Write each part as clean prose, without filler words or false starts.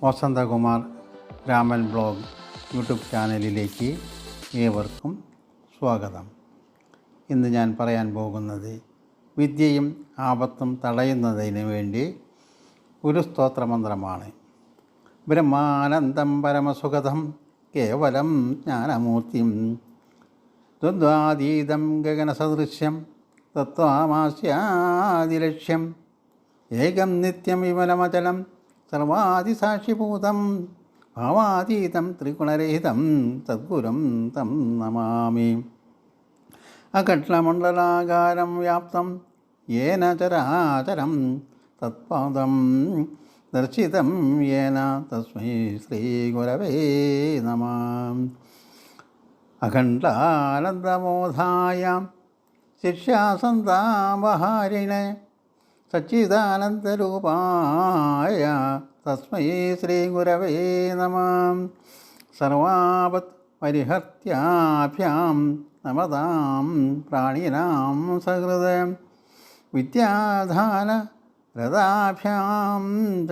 Vasanthakumar Raman blog YouTube ചാനലിലേക്ക് ഏവർക്കും സ്വാഗതം. ഇന്ന് ഞാൻ പറയാൻ പോകുന്നത് വിദ്യയും ആപത്തും തടയുന്നതിന് വേണ്ടി ഒരു സ്തോത്രമന്ത്രമാണ്. ബ്രഹ്മാനന്ദം പരമസുഖദം കേവലം ജ്ഞാനമൂർത്തിം ദ്വന്ദ്വാതീതം ഗഗനസദൃശ്യം തത്വാമാസ്യാദിലക്ഷ്യം ഏകം നിത്യം വിമലമചലം സർവാദിസാക്ഷിഭൂതം ഭാവാതീതം ത്രിഗുണരഹിതം സദ്ഗുരും തം നമാമി. അകട്ലമണ്ഡലാകാരം വ്യാപ്തം യേന ചരാചരം തത്പാദം ദർശിതം യേന തസ്മൈ ശ്രീഗുരവേ നമഃ. അഖണ്ഡാനന്ദമോധായ ശിഷ്യാസന്താപഹാരിണേ സച്ചിദാനന്ദരൂപായ തസ്മൈ ശ്രീഗുരവേ നമഃ. സർവാപത് പരിഹർത്യാഭ്യാം നമതാം പ്രാണിനാം സഹൃദയം വിദ്യാധാന രഥാഭ്യാം ച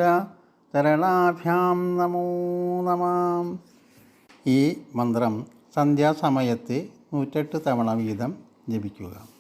ചരണാഭ്യാം നമോ നമഃ. ഈ മന്ത്രം സന്ധ്യാസമയത്ത് 108 തവണ വീതം ജപിക്കുക.